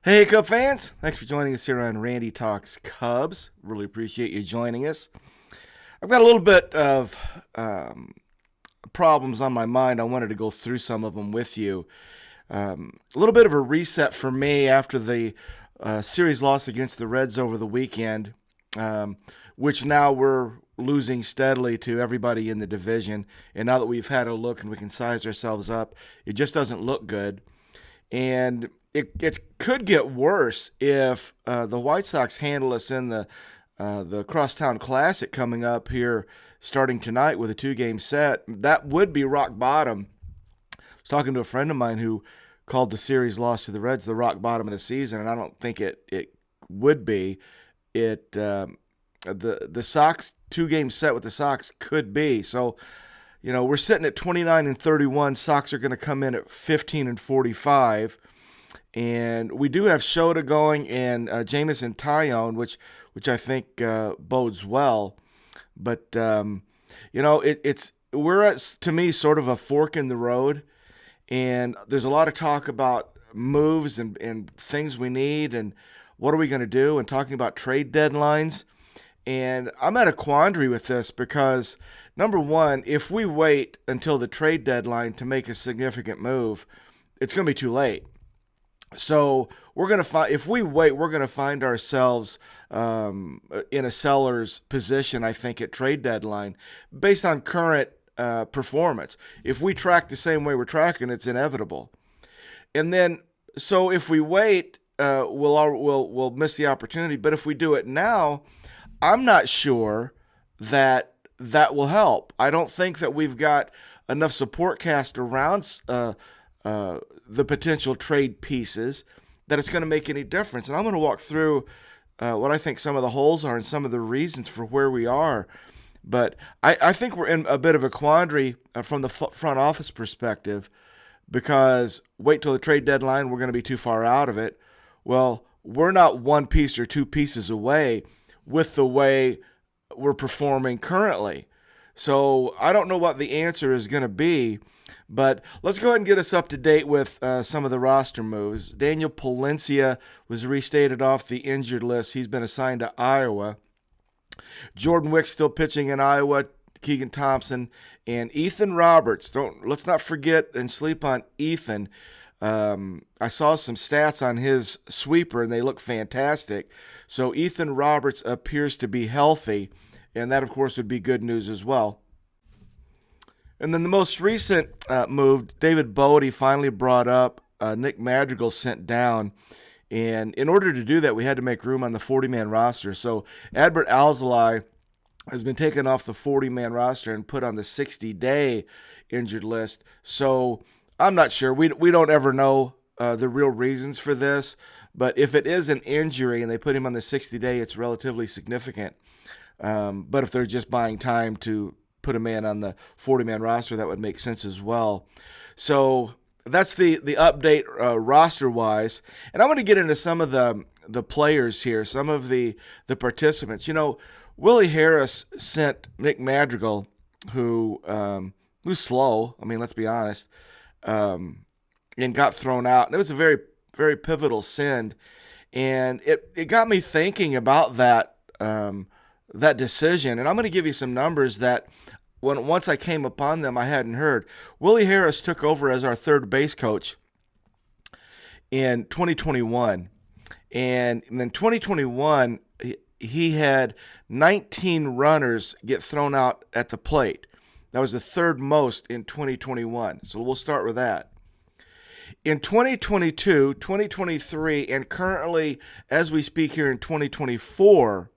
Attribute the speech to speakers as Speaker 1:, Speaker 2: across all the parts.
Speaker 1: Hey, Cub fans! Thanks for joining us here on Randy Talks Cubs. Really appreciate you joining us. I've got a little bit of problems on my mind. I wanted to go through some of them with you. A little bit of a reset for me after the series loss against the Reds over the weekend, which now we're losing steadily to everybody in the division. And now that we've had a look and we can size ourselves up, it just doesn't look good. And it could get worse if the White Sox handle us in the Crosstown Classic coming up here starting tonight with a 2-game set. That would be rock bottom. I was talking to a friend of mine who called the series loss to the Reds the rock bottom of the season, and I don't think it would be. The Sox 2-game set with the Sox could be. So, we're sitting at 29-31. Sox are going to come in at 15-45. And we do have Shota going and Jamison Tyone, which I think bodes well. But we're at, to me, sort of a fork in the road, and there's a lot of talk about moves and things we need and what are we going to do, and talking about trade deadlines. And I'm at a quandary with this because, number one, if we wait until the trade deadline to make a significant move, it's going to be too late. So if we wait, we're going to find ourselves in a seller's position, I think, at trade deadline based on current performance. If we track the same way we're tracking, it's inevitable. And then, so if we wait, we'll miss the opportunity. But if we do it now, I'm not sure that will help. I don't think that we've got enough support cast around the potential trade pieces that it's going to make any difference. And I'm going to walk through what I think some of the holes are and some of the reasons for where we are. But I think we're in a bit of a quandary from the front office perspective, because wait till the trade deadline, we're going to be too far out of it. Well, we're not one piece or two pieces away with the way we're performing currently. So I don't know what the answer is going to be. But let's go ahead and get us up to date with some of the roster moves. Daniel Palencia was restated off the injured list. He's been assigned to Iowa. Jordan Wick's still pitching in Iowa. Keegan Thompson and Ethan Roberts. Let's not forget and sleep on Ethan. I saw some stats on his sweeper, and they look fantastic. So Ethan Roberts appears to be healthy, and that, of course, would be good news as well. And then the most recent move, David Bote finally brought up. Nick Madrigal sent down. And in order to do that, we had to make room on the 40-man roster. So Adbert Alzolay has been taken off the 40-man roster and put on the 60-day injured list. So I'm not sure. We don't ever know the real reasons for this. But if it is an injury and they put him on the 60-day, it's relatively significant. But if they're just buying time to put a man on the 40-man roster, that would make sense as well. So that's the update roster-wise. And I'm going to get into some of the players here, some of the participants. Willie Harris sent Nick Madrigal, who's slow, I mean, let's be honest, and got thrown out. And it was a very, very pivotal send. And it got me thinking about that decision. And I'm going to give you some numbers that once I came upon them, I hadn't heard. Willie Harris took over as our third base coach in 2021. And in 2021, he had 19 runners get thrown out at the plate. That was the third most in 2021. So we'll start with that. In 2022, 2023, and currently, as we speak here in 2024,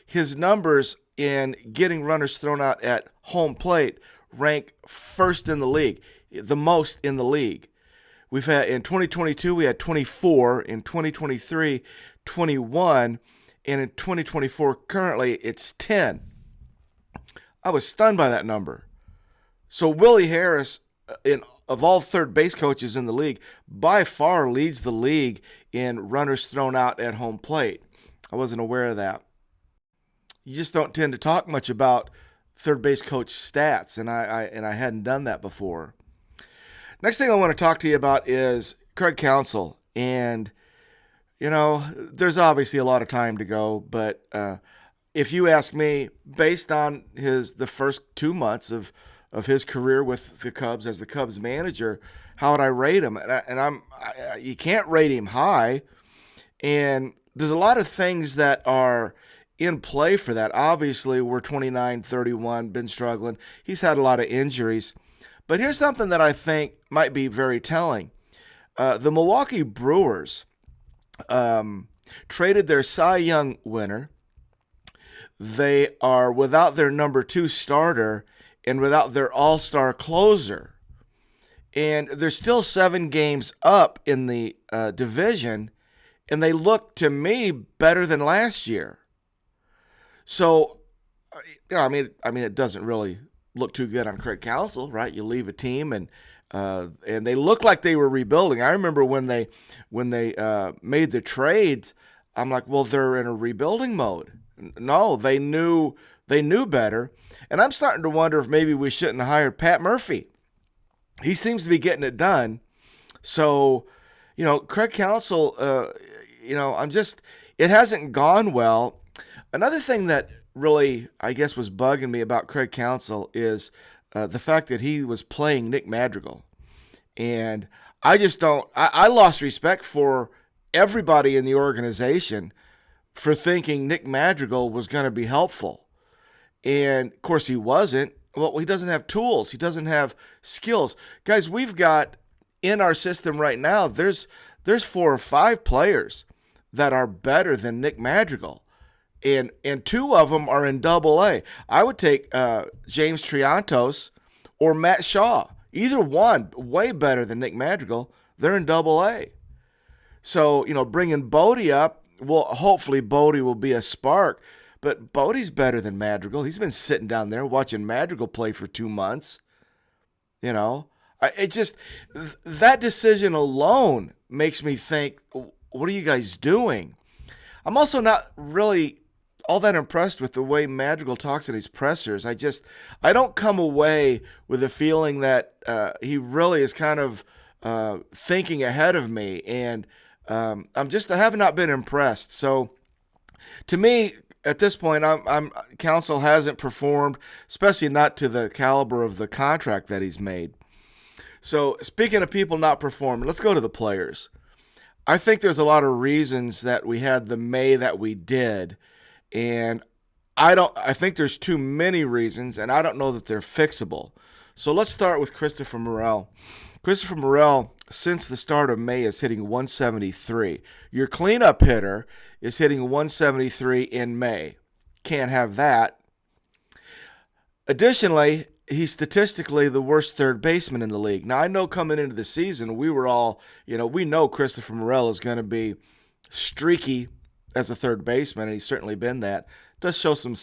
Speaker 1: his numbers in getting runners thrown out at home plate rank first in the league, the most in the league. We've had in 2022 we had 24, in 2023 21, and in 2024 currently it's 10. I was stunned by that number. So Willie Harris, of all third base coaches in the league, by far leads the league in runners thrown out at home plate. I wasn't aware of that. You just don't tend to talk much about third base coach stats, and I hadn't done that before. Next thing I want to talk to you about is Craig Counsell. And there's obviously a lot of time to go, but if you ask me, based on the first 2 months of his career with the Cubs as the Cubs manager, how would I rate him? You can't rate him high, and there's a lot of things that are in play for that. Obviously, we're 29, 31, been struggling. He's had a lot of injuries. But here's something that I think might be very telling. The Milwaukee Brewers traded their Cy Young winner. They are without their number 2 starter and without their all-star closer. And they're still 7 games up in the division, and they look to me better than last year. So, I mean, it doesn't really look too good on Craig Counsell, right? You leave a team and they look like they were rebuilding. I remember when they made the trades, I'm like, well, they're in a rebuilding mode. No, they knew better, and I'm starting to wonder if maybe we shouldn't have hired Pat Murphy. He seems to be getting it done. So, Craig Counsell, it hasn't gone well. Another thing that really, I guess, was bugging me about Craig Counsell is the fact that he was playing Nick Madrigal. And I lost respect for everybody in the organization for thinking Nick Madrigal was going to be helpful. And, of course, he wasn't. Well, he doesn't have tools. He doesn't have skills. Guys, we've got in our system right now, there's 4 or 5 players that are better than Nick Madrigal. And 2 of them are in Double-A. I would take James Triantos or Matt Shaw. Either one, way better than Nick Madrigal. They're in Double-A. So, bringing Bodie up, well, hopefully Bodie will be a spark. But Bodie's better than Madrigal. He's been sitting down there watching Madrigal play for 2 months. That decision alone makes me think, what are you guys doing? I'm also not really all that impressed with the way Madrigal talks in his pressers. I don't come away with a feeling that he really is kind of thinking ahead of me, and I have not been impressed. So, to me, at this point, Counsell hasn't performed, especially not to the caliber of the contract that he's made. So, speaking of people not performing, let's go to the players. I think there's a lot of reasons that we had the May that we did. And I think there's too many reasons, and I don't know that they're fixable. So let's start with Christopher Morel. Christopher Morel, since the start of May, is hitting 173. Your cleanup hitter is hitting 173 in May. Can't have that. Additionally, he's statistically the worst third baseman in the league. Now, I know coming into the season, we were all, we know Christopher Morel is going to be streaky as a third baseman, and he's certainly been that. Does show some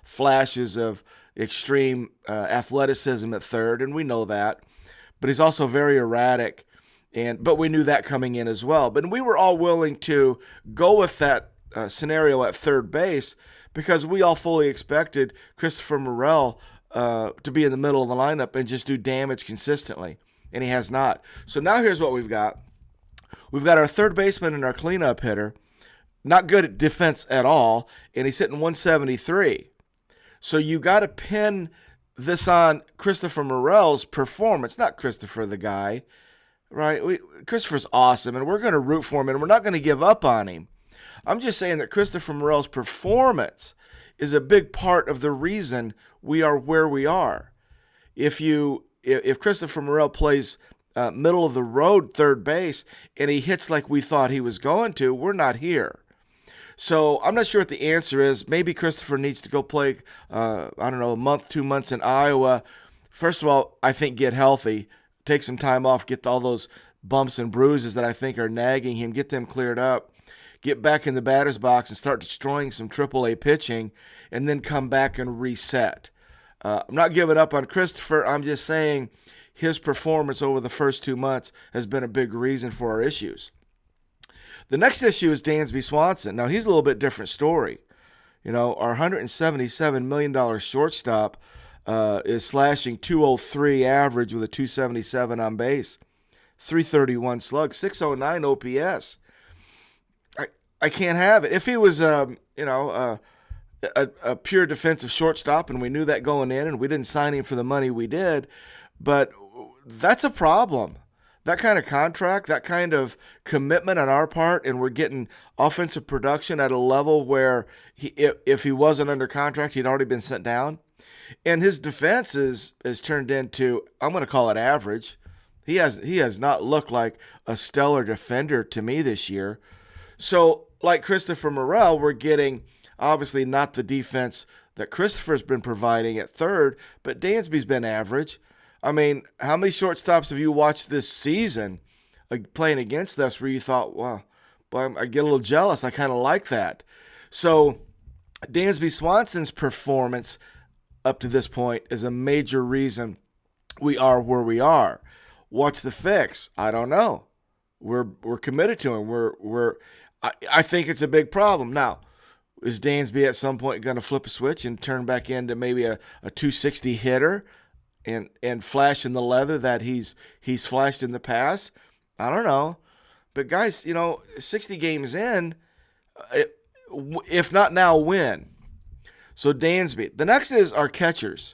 Speaker 1: flashes of extreme athleticism at third, and we know that. But he's also very erratic, but we knew that coming in as well. But we were all willing to go with that scenario at third base because we all fully expected Christopher Morel to be in the middle of the lineup and just do damage consistently, and he has not. So now here's what we've got. We've got our third baseman and our cleanup hitter. Not good at defense at all, and he's hitting 173. So you got to pin this on Christopher Morel's performance, not Christopher the guy, right? Christopher's awesome, and we're going to root for him, and we're not going to give up on him. I'm just saying that Christopher Morel's performance is a big part of the reason we are where we are. If Christopher Morel plays middle of the road third base and he hits like we thought he was going to, we're not here. So I'm not sure what the answer is. Maybe Christopher needs to go play, a month, 2 months in Iowa. First of all, I think get healthy, take some time off, get all those bumps and bruises that I think are nagging him, get them cleared up, get back in the batter's box and start destroying some AAA pitching, and then come back and reset. I'm not giving up on Christopher. I'm just saying his performance over the first 2 months has been a big reason for our issues. The next issue is Dansby Swanson. Now, he's a little bit different story. Our $177 million shortstop is slashing 203 average with a 277 on base, 331 slug, 609 OPS. I can't have it. If he was, a pure defensive shortstop, and we knew that going in, and we didn't sign him for the money we did, but that's a problem. That kind of contract, that kind of commitment on our part, and we're getting offensive production at a level where if he wasn't under contract, he'd already been sent down. And his defense is turned into, I'm going to call it average. He has not looked like a stellar defender to me this year. So, like Christopher Morel, we're getting obviously not the defense that Christopher's been providing at third, but Dansby's been average. I mean, how many shortstops have you watched this season playing against us where you thought, wow, boy, I get a little jealous. I kind of like that. So Dansby Swanson's performance up to this point is a major reason we are where we are. What's the fix? I don't know. We're committed to him. I think it's a big problem. Now, is Dansby at some point going to flip a switch and turn back into maybe a 260 hitter and flash in the leather that he's flashed in the past? I don't know. But guys, 60 games in, if not now, when? So Dansby. The next is our catchers.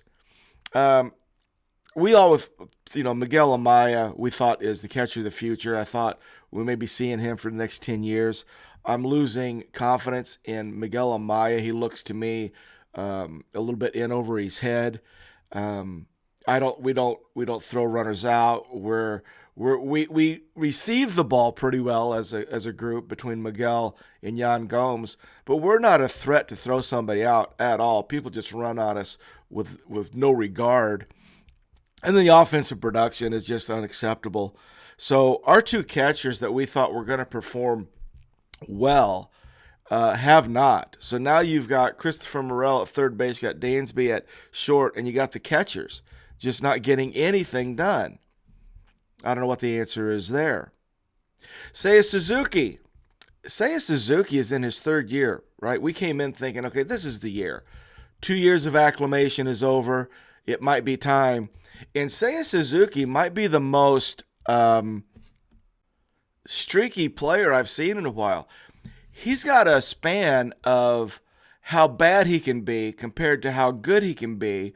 Speaker 1: We always, Miguel Amaya, we thought is the catcher of the future. I thought we may be seeing him for the next 10 years. I'm losing confidence in Miguel Amaya. He looks to me a little bit in over his head. We don't throw runners out. We receive the ball pretty well as a group between Miguel and Yan Gomes, but we're not a threat to throw somebody out at all. People just run on us with no regard. And then the offensive production is just unacceptable. So our two catchers that we thought were going to perform well have not. So now you've got Christopher Morel at third base, you got Dansby at short, and you got the catchers just not getting anything done. I don't know what the answer is there. Seiya Suzuki. Seiya Suzuki is in his third year, right? We came in thinking, okay, this is the year. 2 years of acclimation is over. It might be time. And Seiya Suzuki might be the most streaky player I've seen in a while. He's got a span of how bad he can be compared to how good he can be.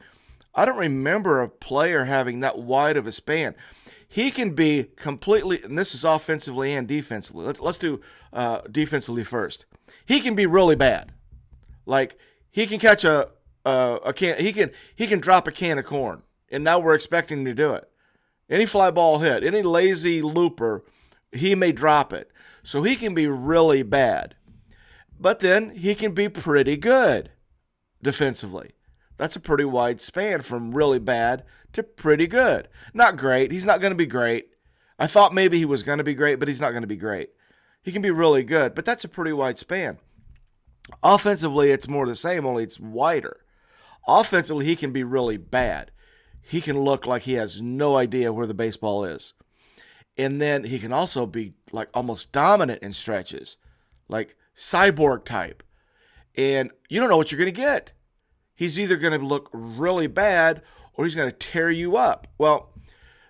Speaker 1: I don't remember a player having that wide of a span. He can be completely, and this is offensively and defensively. Let's do defensively first. He can be really bad. Like he can catch a can. He can drop a can of corn, and now we're expecting him to do it. Any fly ball hit, any lazy looper, he may drop it. So he can be really bad. But then he can be pretty good defensively. That's a pretty wide span from really bad to pretty good. Not great. He's not going to be great. I thought maybe he was going to be great, but he's not going to be great. He can be really good, but that's a pretty wide span. Offensively, it's more the same, only it's wider. Offensively, he can be really bad. He can look like he has no idea where the baseball is. And then he can also be like almost dominant in stretches, like cyborg type. And you don't know what you're going to get. He's either going to look really bad or he's going to tear you up. Well,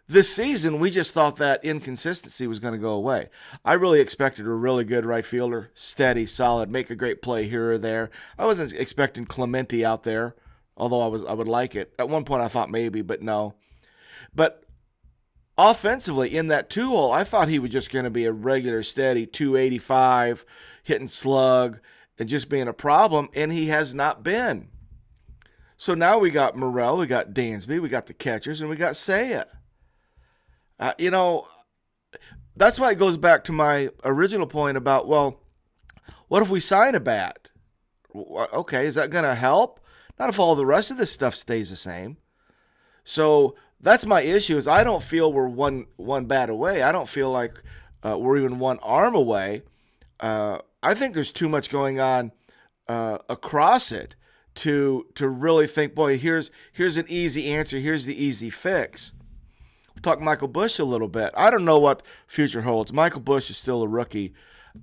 Speaker 1: this season, we just thought that inconsistency was going to go away. I really expected a really good right fielder, steady, solid, make a great play here or there. I wasn't expecting Clemente out there, although I would like it. At one point, I thought maybe, but no. But offensively, in that two-hole, I thought he was just going to be a regular, steady 285, hitting slug, and just being a problem, and he has not been. So now we got Morel, we got Dansby, we got the catchers, and we got Seiya. That's why it goes back to my original point about, well, what if we sign a bat? Okay, is that going to help? Not if all the rest of this stuff stays the same. So that's my issue is I don't feel we're one bat away. I don't feel like we're even one arm away. I think there's too much going on across it to really think, boy, here's an easy answer. Here's the easy fix. We'll talk Michael Busch a little bit. I don't know what future holds. Michael Busch is still a rookie.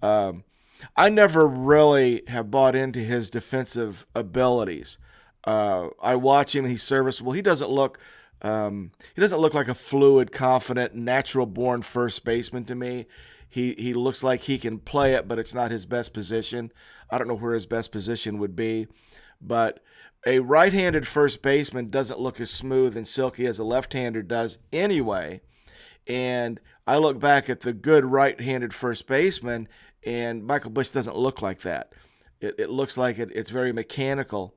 Speaker 1: I never really have bought into his defensive abilities. I watch him and he's serviceable. He doesn't look like a fluid, confident, natural-born first baseman to me. He looks like he can play it, but it's not his best position. I don't know where his best position would be. But a right-handed first baseman doesn't look as smooth and silky as a left-hander does anyway. And I look back at the good right-handed first baseman, and Michael Busch doesn't look like that. It looks like it's very mechanical.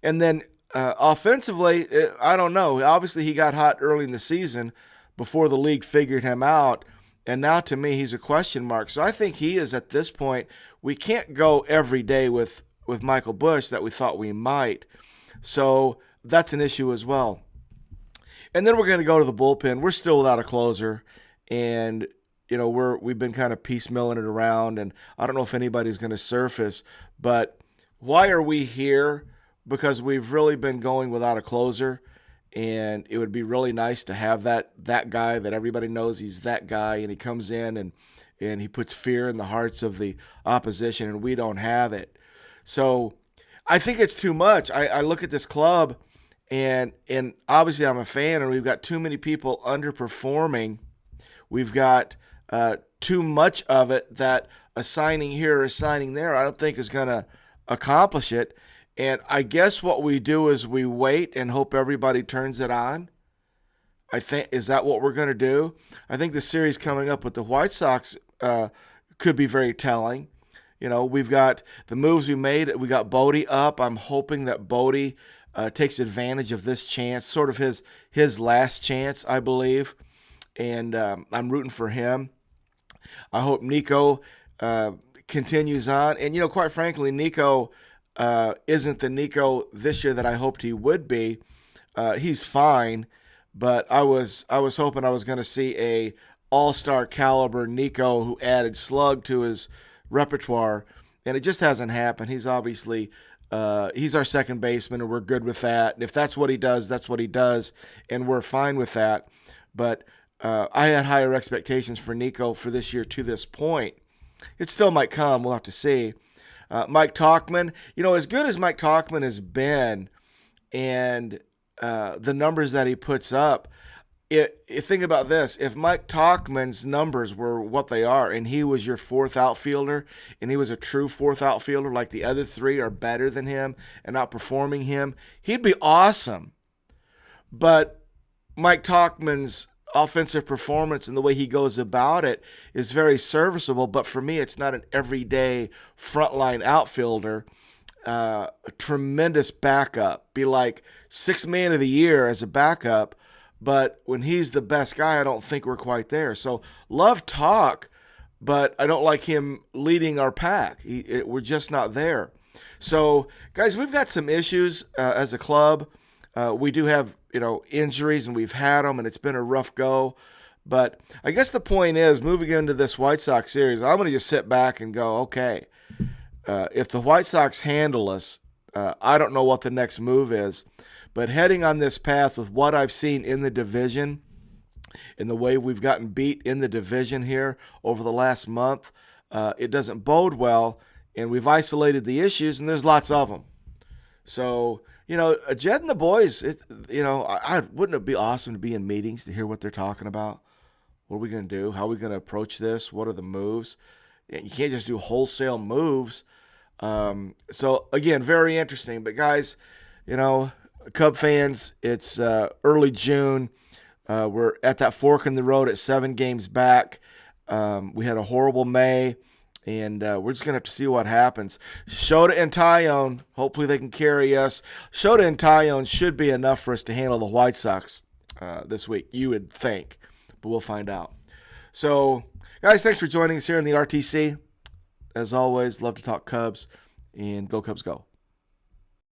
Speaker 1: And then offensively, I don't know. Obviously, he got hot early in the season before the league figured him out. And now, to me, he's a question mark. So I think he is at this point. We can't go every day with Michael Busch that we thought we might. So that's an issue as well. And then we're going to go to the bullpen. We're still without a closer. And, we've been kind of piecemealing it around. And I don't know if anybody's going to surface. But why are we here? Because we've really been going without a closer. And it would be really nice to have that guy that everybody knows he's that guy, and he comes in and he puts fear in the hearts of the opposition, and we don't have it. So I think it's too much. I look at this club, and obviously I'm a fan, and we've got too many people underperforming. We've got too much of it that a signing here or a signing there I don't think is going to accomplish it. And I guess what we do is we wait and hope everybody turns it on. Is that what we're going to do? I think the series coming up with the White Sox could be very telling. We've got the moves we made. We got Bodie up. I'm hoping that Bodie takes advantage of this chance, sort of his last chance, I believe. And I'm rooting for him. I hope Nico continues on. And, quite frankly, Nico isn't the Nico this year that I hoped he would be. He's fine, but I was hoping I was going to see a all-star caliber Nico who added slug to his repertoire, and it just hasn't happened. He's obviously he's our second baseman, and we're good with that. And if that's what he does, that's what he does, and we're fine with that. But I had higher expectations for Nico for this year to this point. It still might come. We'll have to see. Mike Tauchman, as good as Mike Tauchman has been and the numbers that he puts up, think about this. If Mike Tauchman's numbers were what they are and he was your fourth outfielder and he was a true fourth outfielder like the other three are better than him and outperforming him, he'd be awesome. But Mike Tauchman's offensive performance and the way he goes about it is very serviceable, but for me it's not an everyday frontline outfielder. A tremendous backup, be like sixth man of the year as a backup, but when he's the best guy, I don't think we're quite there. So love talk, but I don't like him leading our pack. We're just not there. So guys, we've got some issues as a club. We do have injuries, and we've had them, and it's been a rough go. But I guess the point is, moving into this White Sox series, I'm going to just sit back and go, okay, if the White Sox handle us, I don't know what the next move is. But heading on this path with what I've seen in the division and the way we've gotten beat in the division here over the last month, it doesn't bode well, and we've isolated the issues, and there's lots of them. So, Jed and the boys, wouldn't it be awesome to be in meetings to hear what they're talking about? What are we going to do? How are we going to approach this? What are the moves? You can't just do wholesale moves. So, again, very interesting. But, guys, Cub fans, it's early June. We're at that fork in the road at 7 games back. We had a horrible May. And we're just going to have to see what happens. Shota and Tyone, hopefully they can carry us. Shota and Tyone should be enough for us to handle the White Sox this week, you would think. But we'll find out. So, guys, thanks for joining us here in the RTC. As always, love to talk Cubs. And go Cubs go.